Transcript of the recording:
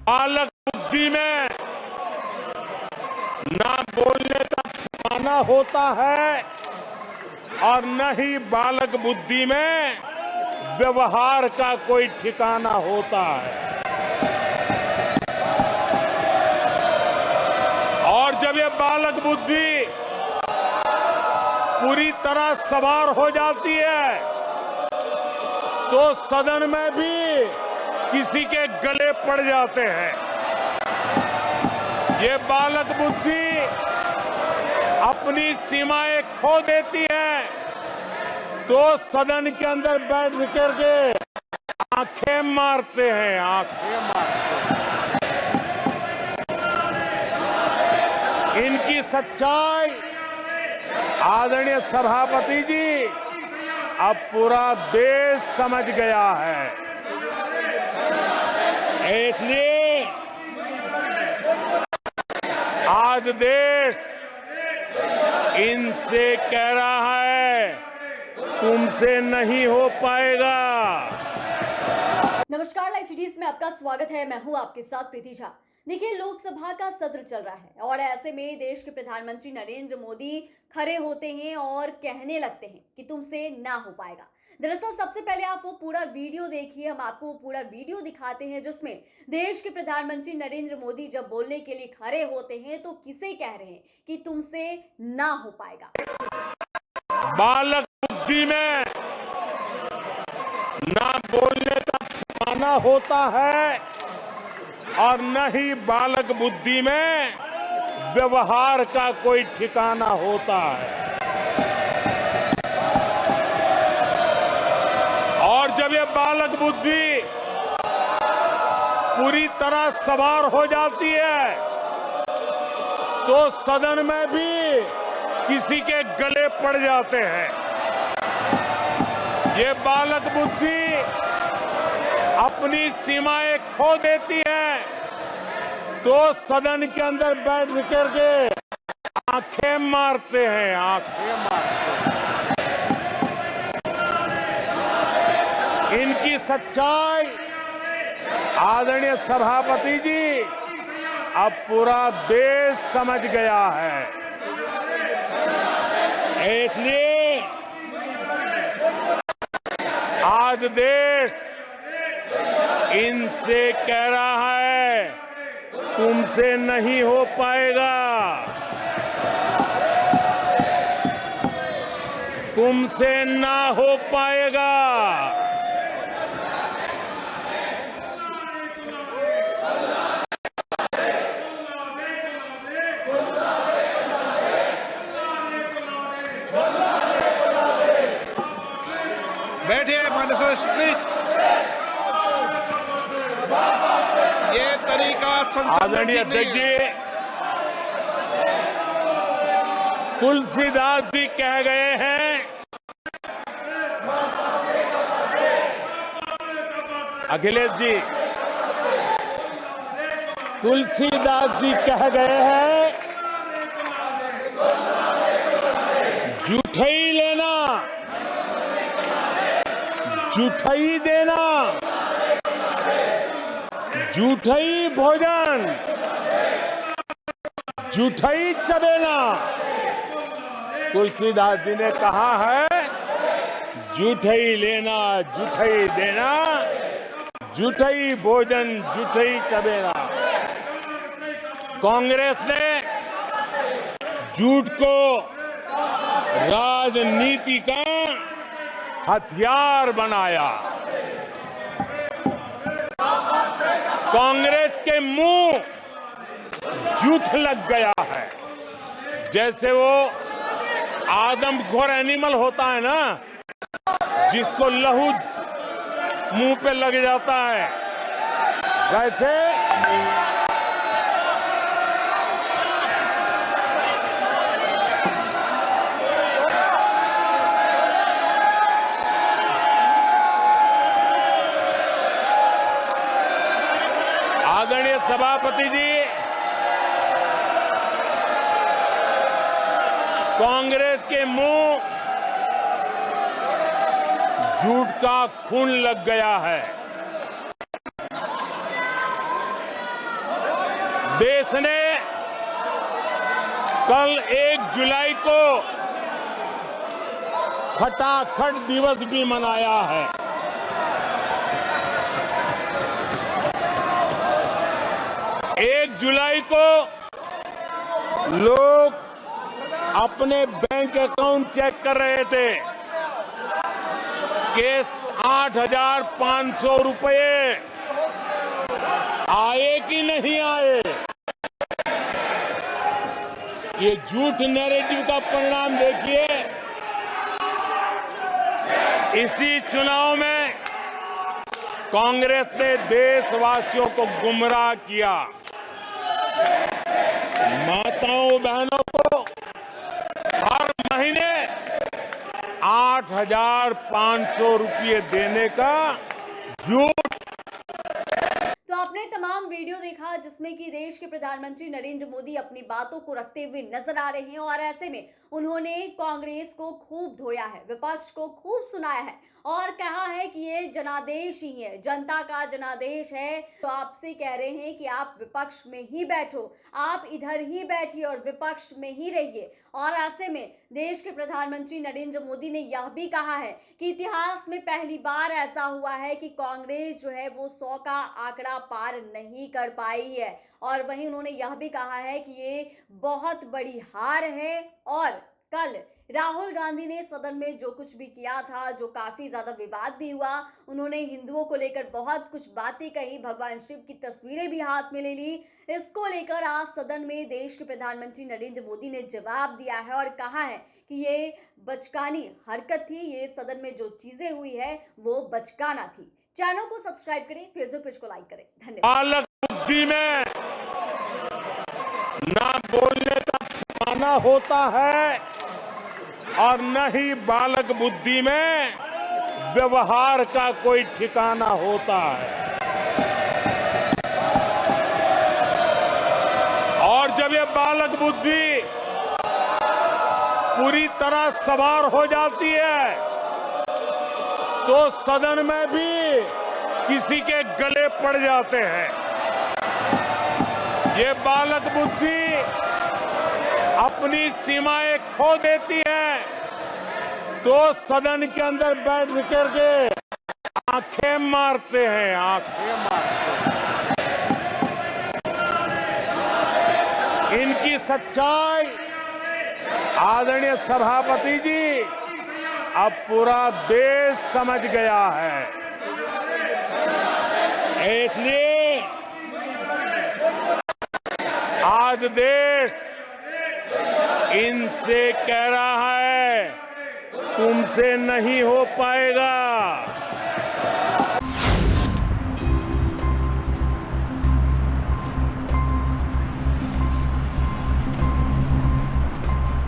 बालक बुद्धि में ना बोलने का ठिकाना होता है और न ही बालक बुद्धि में व्यवहार का कोई ठिकाना होता है। और जब ये बालक बुद्धि पूरी तरह सवार हो जाती है तो सदन में भी किसी के गले पड़ जाते हैं। ये बालक बुद्धि अपनी सीमाएं खो देती है तो सदन के अंदर बैठ करके आंखें मारते हैं, आंखें मारते हैं। इनकी सच्चाई आदरणीय सभापति जी अब पूरा देश समझ गया है। इसलिए आज देश इनसे कह रहा है तुमसे नहीं हो पाएगा। नमस्कार, लाइव सिटीज में आपका स्वागत है। मैं हूं आपके साथ प्रीति झा। देखिए, लोकसभा का सत्र चल रहा है और ऐसे में देश के प्रधानमंत्री नरेंद्र मोदी खड़े होते हैं और कहने लगते हैं कि तुमसे ना हो पाएगा। दरअसल सबसे पहले आप वो पूरा वीडियो देखिए। हम आपको वो पूरा वीडियो दिखाते हैं जिसमें देश के प्रधानमंत्री नरेंद्र मोदी जब बोलने के लिए खड़े होते हैं तो किसे कह रहे हैं कि तुमसे ना हो पाएगा। बालक बुद्धि में ना बोलने का ठिकाना होता है और न ही बालक बुद्धि में व्यवहार का कोई ठिकाना होता है। और जब ये बालक बुद्धि पूरी तरह सवार हो जाती है तो सदन में भी किसी के गले पड़ जाते हैं। ये बालक बुद्धि अपनी सीमाएं खो देती है तो सदन के अंदर बैठ करके आंखें मारते हैं, आंखें मारते हैं। इनकी सच्चाई आदरणीय सभापति जी अब पूरा देश समझ गया है। इसलिए आज देश इनसे कह रहा है तुमसे नहीं हो पाएगा, तुमसे ना हो पाएगा। बैठिए माननीय प्लीज। ये तरीका आदरणीय अध्यक्ष जी, तुलसीदास जी कह गए हैं, अखिलेश जी, तुलसीदास जी कह गए हैं, जूठई लेना जूठई देना, जूठई भोजन जूठई चबेना। तुलसीदास जी ने कहा है जूठई लेना जूठई देना, जूठई भोजन जूठई चबेना। कांग्रेस ने झूठ को राजनीति का हथियार बनाया। कांग्रेस के मुंह झूठ लग गया है। जैसे वो आदमखोर एनिमल होता है ना, जिसको लहू मुंह पे लग जाता है, वैसे आदरणीय सभापति जी, कांग्रेस के मुंह झूठ का खून लग गया है। देश ने कल 1 जुलाई को खटाखट दिवस भी मनाया है। एक जुलाई को लोग अपने बैंक अकाउंट चेक कर रहे थे कि 8,500 रुपये आए कि नहीं आए। ये झूठ नैरेटिव का परिणाम देखिए। इसी चुनाव में कांग्रेस ने देशवासियों को गुमराह किया। माताओं बहनों को हर महीने 8,500 रुपये देने का झूठ। तो आपने तमाम वीडियो देखा जिसमें कि देश के प्रधानमंत्री नरेंद्र मोदी अपनी बातों को रखते हुए नजर आ रहे हैं और ऐसे में उन्होंने कांग्रेस को खूब धोया है, विपक्ष को खूब सुनाया है और कहा है कि ये जनादेश ही है, जनता का जनादेश है। तो आपसे कह रहे हैं कि आप विपक्ष में ही बैठो, आप इधर ही बैठिए और विपक्ष में ही रहिए। और ऐसे में देश के प्रधानमंत्री नरेंद्र मोदी ने यह भी कहा है कि इतिहास में पहली बार ऐसा हुआ है कि कांग्रेस जो है वो 100 का आंकड़ा पार नहीं कर पाई है। और वहीं उन्होंने यह भी कहा है कि ये बहुत बड़ी हार है। और कल राहुल गांधी ने सदन में जो कुछ भी किया था, जो काफी ज्यादा विवाद भी हुआ, उन्होंने हिंदुओं को लेकर बहुत कुछ बातें कही, भगवान शिव की तस्वीरें भी हाथ में ले ली। इसको लेकर आज सदन में देश के प्रधानमंत्री नरेंद्र मोदी ने जवाब दिया है और कहा है कि ये बचकानी हरकत थी, ये सदन में जो चीजें हुई है वो बचकाना थी। चैनल को सब्सक्राइब करें, फेसबुक पेज को लाइक करें। धन्यवाद। बालक बुद्धि में ना बोलने का ठिकाना होता है और न ही बालक बुद्धि में व्यवहार का कोई ठिकाना होता है। और जब ये बालक बुद्धि पूरी तरह सवार हो जाती है तो सदन में भी किसी के गले पड़ जाते हैं। ये बालक बुद्धि अपनी सीमाएं खो देती है तो सदन के अंदर बैठ करके आंखें मारते हैं, आंखें मारते हैं। इनकी सच्चाई आदरणीय सभापति जी अब पूरा देश समझ गया है। इसलिए आज देश इनसे कह रहा है तुमसे नहीं हो पाएगा।